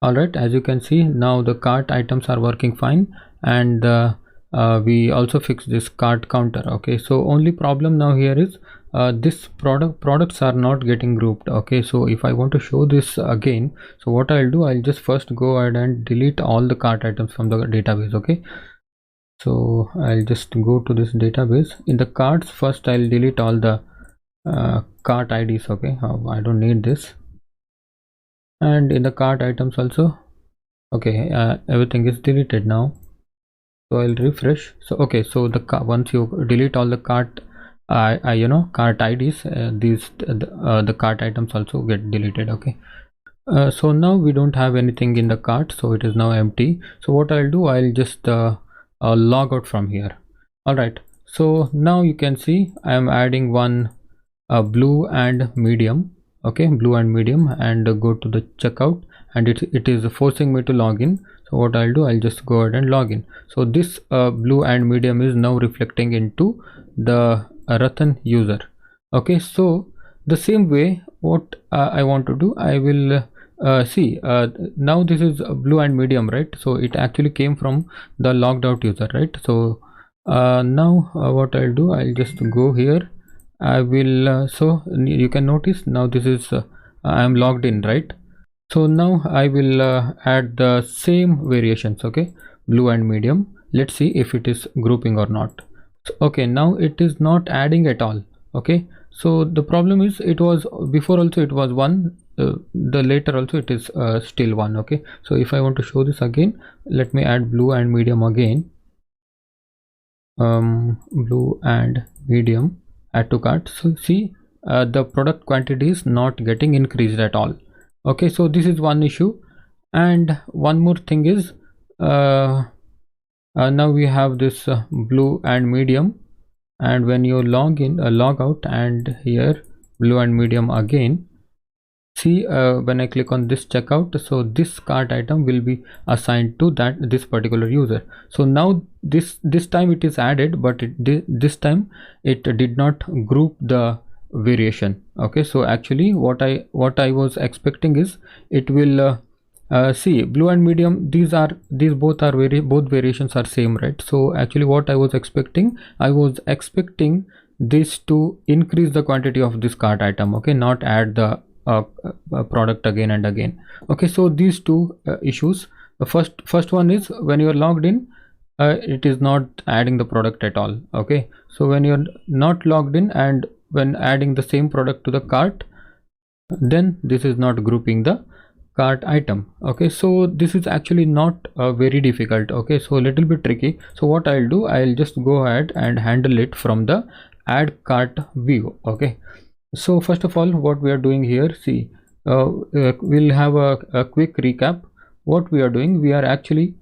All right, as you can see now the cart items are working fine, and we also fixed this cart counter. Okay, so only problem now here is this products are not getting grouped. Okay, so if I want to show this again, so what I'll do, I'll just first go ahead and delete all the cart items from the database. Okay, so I'll just go to this database. In the carts, first I'll delete all the cart IDs. Okay, I don't need this. And in the cart items also, okay, everything is deleted now. So I'll refresh. So okay, so the once you delete all the cart cart IDs, the cart items also get deleted. Okay, so now we don't have anything in the cart, so it is now empty. So what I'll do, I'll just log out from here. All right, so now you can see I am adding one blue and medium. Okay, blue and medium, and go to the checkout, and it is forcing me to log in. So what I'll do, I'll just go ahead and log in. So this blue and medium is now reflecting into the Ratan user. Okay, so the same way what I want to do, I will see now this is blue and medium, right? So it actually came from the logged out user, right? So now what I'll do, I'll just go here. I will so you can notice now this is I am logged in, right? So now I will add the same variations. Okay, blue and medium. Let's see if it is grouping or not. So, okay, now it is not adding at all. Okay, so the problem is it was before also it was one, the later also it is still one. Okay, so if I want to show this again, let me add blue and medium again. Blue and medium, add to cart. So see the product quantity is not getting increased at all. Okay, so this is one issue. And one more thing is now we have this blue and medium, and when you log in log out, and here blue and medium again, see when I click on this checkout, so this cart item will be assigned to this particular user. So now this time it is added, but this time it did not group the variation. Okay, so actually what I was expecting is it will see blue and medium, these both variations are same, right? So actually what I was expecting this to increase the quantity of this cart item. Okay, not add the product again and again. Okay, so these two issues. The first one is when you are logged in, it is not adding the product at all. Okay, so when you're not logged in and when adding the same product to the cart, then this is not grouping the cart item. Okay, so this is actually not very difficult. Okay, so a little bit tricky. So what I'll do, I'll just go ahead and handle it from the add cart view. Okay, so first of all what we are doing here, see we'll have a quick recap. What we are doing, we are actually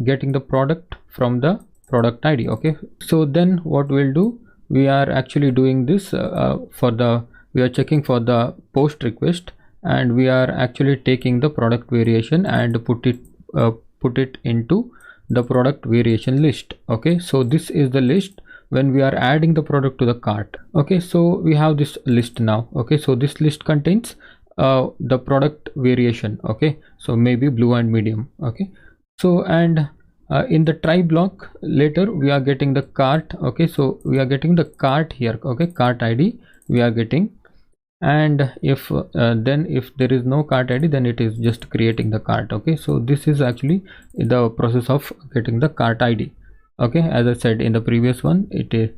getting the product from the product ID. Okay, so then what we'll do, we are actually doing this we are checking for the post request, and we are actually taking the product variation and put it into the product variation list. Okay, so this is the list when we are adding the product to the cart. Okay, so we have this list now. Okay, so this list contains the product variation. Okay, so maybe blue and medium. Okay, so and in the try block later we are getting the cart. Okay, so we are getting the cart here. Okay, cart ID we are getting, and if then if there is no cart ID, then it is just creating the cart. Okay, so this is actually the process of getting the cart ID. Okay, as I said in the previous one, it is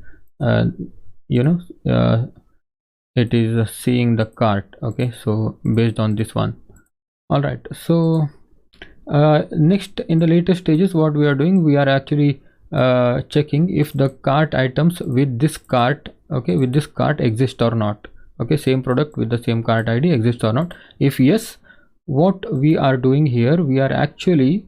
it is seeing the cart. Okay, so based on this one. All right, so next in the later stages what we are doing, we are actually checking if the cart items with this cart, okay, with this cart exist or not. Okay, same product with the same cart ID exists or not. If yes, what we are doing here, we are actually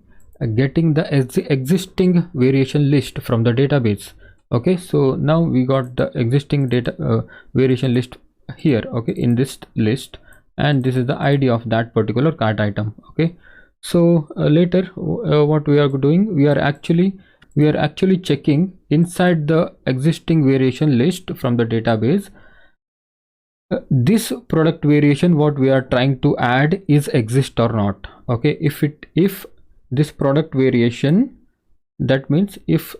getting the existing variation list from the database. Okay, so now we got the existing data variation list here. Okay, in this list, and this is the ID of that particular cart item. Okay, so later what we are doing, we are actually checking inside the existing variation list from the database This product variation what we are trying to add is exist or not. Okay, if this product variation, that means if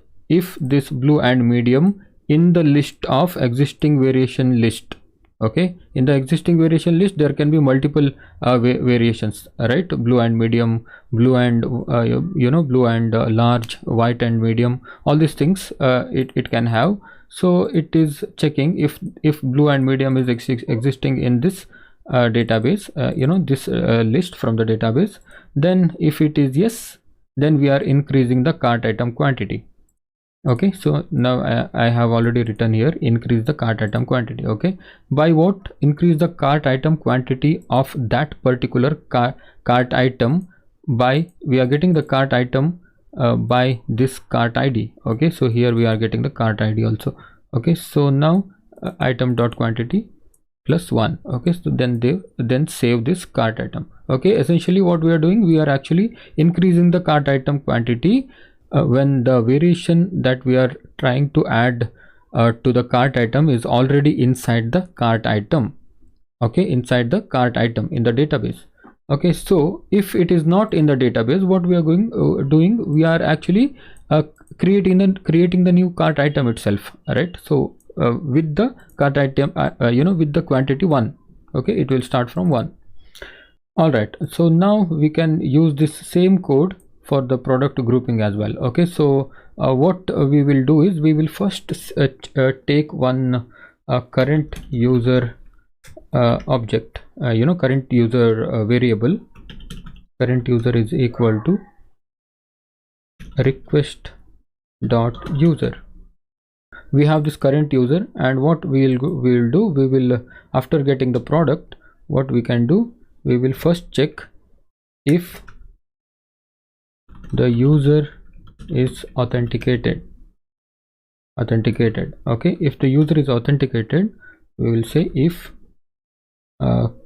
this blue and medium in the list of existing variation list. Okay, in the existing variation list there can be multiple variations, right? Blue and medium, blue and blue and large, white and medium, all these things it can have. So it is checking if blue and medium is existing in this database, this list from the database. Then if it is yes, then we are increasing the cart item quantity. Okay, so now I have already written here increase the cart item quantity. Okay, by what? Increase the cart item quantity of that particular cart item by, we are getting the cart item by this cart ID. Okay, so here we are getting the cart ID also. Okay, so now item dot quantity plus 1. Okay, so then save this cart item. Okay, essentially what we are doing, we are actually increasing the cart item quantity when the variation that we are trying to add to the cart item is already inside the cart item. Okay, inside the cart item in the database. Okay, so if it is not in the database, what we are doing, we are actually creating the new cart item itself, right? So with the cart item with the quantity 1. Okay, it will start from 1. All right, so now we can use this same code for the product grouping as well. Okay, so what we will do is we will first take one current user object, current user variable. Current user is equal to request dot user. We have this current user, and what we will do, we will after getting the product, what we can do, we will first check if the user is authenticated. Okay, if the user is authenticated, we will say if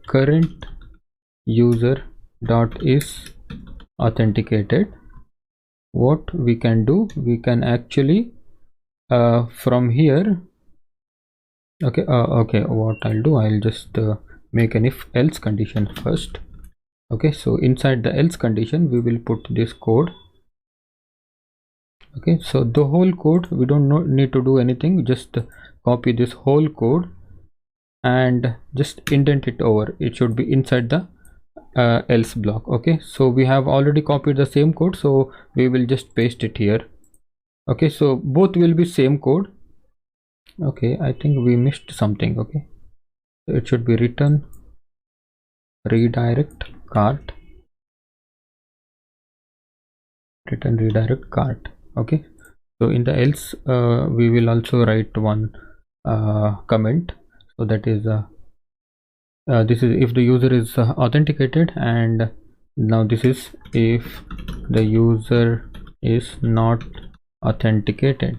current user dot is authenticated. What we can do, we can actually from here, okay, what I'll do, I'll just make an if else condition first. Okay, so inside the else condition we will put this code. Okay, so the whole code, we don't need to do anything, just copy this whole code and just indent it over. It should be inside the else block. Okay, so we have already copied the same code, so we will just paste it here. Okay, so both will be same code. Okay, I think we missed something. Okay, so it should be return redirect cart, return redirect cart. Okay, so in the else we will also write one comment. So that is this is if the user is authenticated, and now this is if the user is not authenticated.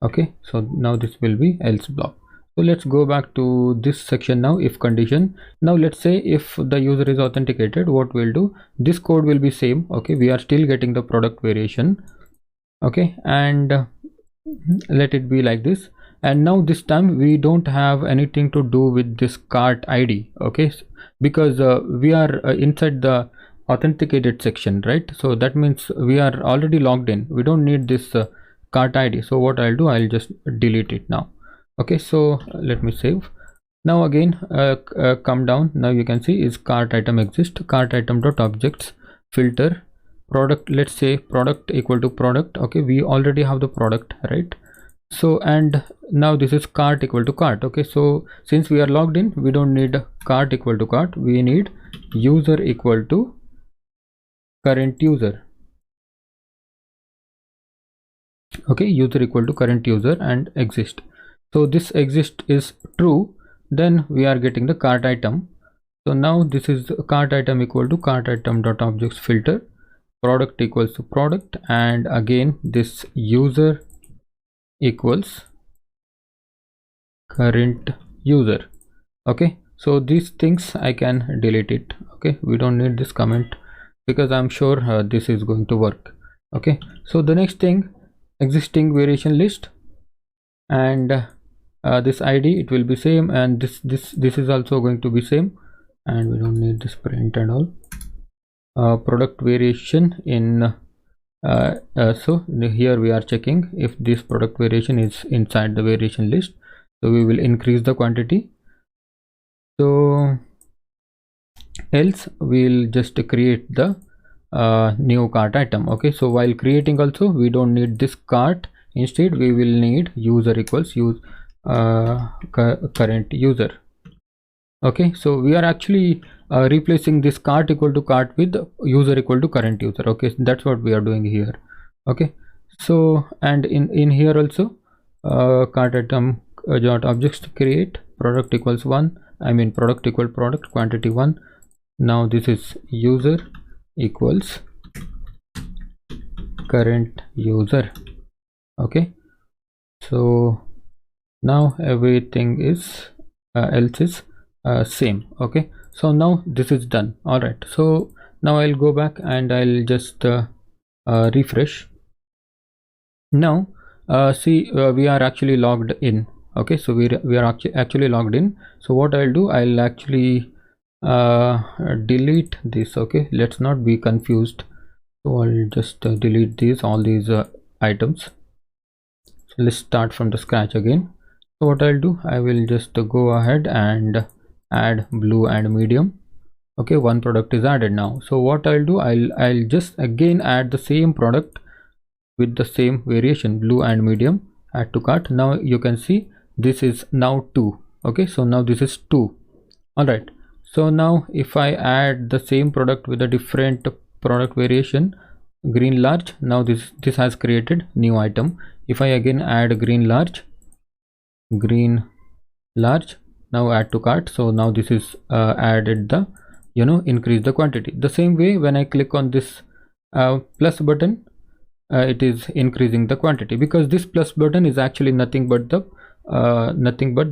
Okay, so now this will be else block. So let's go back to this section now, if condition. Now let's say if the user is authenticated, what we'll do, this code will be same. Okay, we are still getting the product variation. Okay, and let it be like this. And now this time we don't have anything to do with this cart ID. Okay, because we are inside the authenticated section, right? So that means we are already logged in, we don't need this cart ID. So what I'll do, I'll just delete it now. Okay, so let me save. Now again come down. Now you can see is cart item exist, cart item dot objects filter product. Let's say product equal to product. Okay, we already have the product, right? So and now this is cart equal to cart. Okay, so since we are logged in, we don't need cart equal to cart, we need user equal to current user. Okay, user equal to current user and exist. So this exist is true, then we are getting the cart item. So now this is cart item equal to cart item dot objects filter product equals to product, and again this user equals current user. Okay, so these things I can delete it. Okay, we don't need this comment because I'm sure this is going to work. Okay, so the next thing, existing variation list, and this id, it will be same, and this is also going to be same, and we don't need this print and all. Product variation in so here we are checking if this product variation is inside the variation list, so we will increase the quantity. So else we'll just create the new cart item. Okay, so while creating also we don't need this cart, instead we will need user equals use current user. Okay, so we are actually replacing this cart equal to cart with user equal to current user. Okay, so that's what we are doing here. Okay, so and in here also cart item dot objects to create product equals 1, I mean product equal product quantity 1. Now this is user equals current user. Okay, so now everything is else is same. Okay, so now this is done. All right, so now I'll go back and I'll just refresh. Now see, we are actually logged in. Okay, so we are actually logged in. So what I'll do, I'll actually delete this. Okay, let's not be confused, so I'll just delete all these items. So let's start from the scratch again. So what I'll do, I will just go ahead and add blue and medium. Okay, one product is added now. So what I'll do, I'll just again add the same product with the same variation, blue and medium, add to cart. Now you can see this is now 2. Okay, so now this is 2. All right, so now if I add the same product with a different product variation, green large, now this has created new item. If I again add green large, now add to cart, so now this is added the increase the quantity. The same way when I click on this plus button, it is increasing the quantity, because this plus button is actually nothing but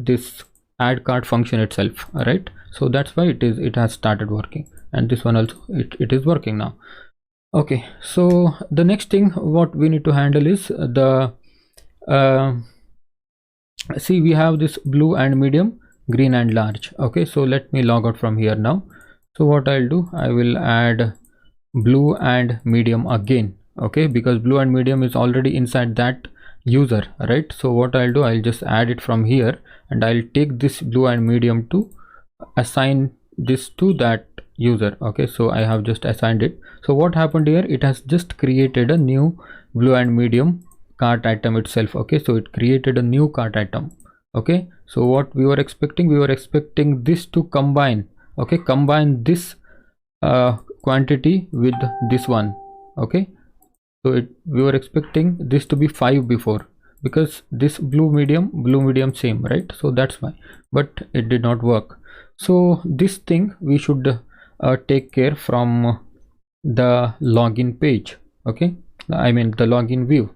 this add cart function itself. All right, so that's why it has started working, and this one also it is working now. Okay, so the next thing what we need to handle is the see, we have this blue and medium, green and large. Okay, so let me log out from here now. So what I'll do, I will add blue and medium again. Okay, because blue and medium is already inside that user, right? So what I'll do, I'll just add it from here, and I'll take this blue and medium to assign this to that user. Okay, so I have just assigned it. So what happened here, it has just created a new blue and medium cart item itself. Okay, so it created a new cart item. Okay, so what we were expecting this to combine. Okay, combine this quantity with this one. Okay, so we were expecting this to be 5 before, because this blue medium same, right? So that's why, but it did not work. So this thing we should take care from the login page. Okay, I mean the login view.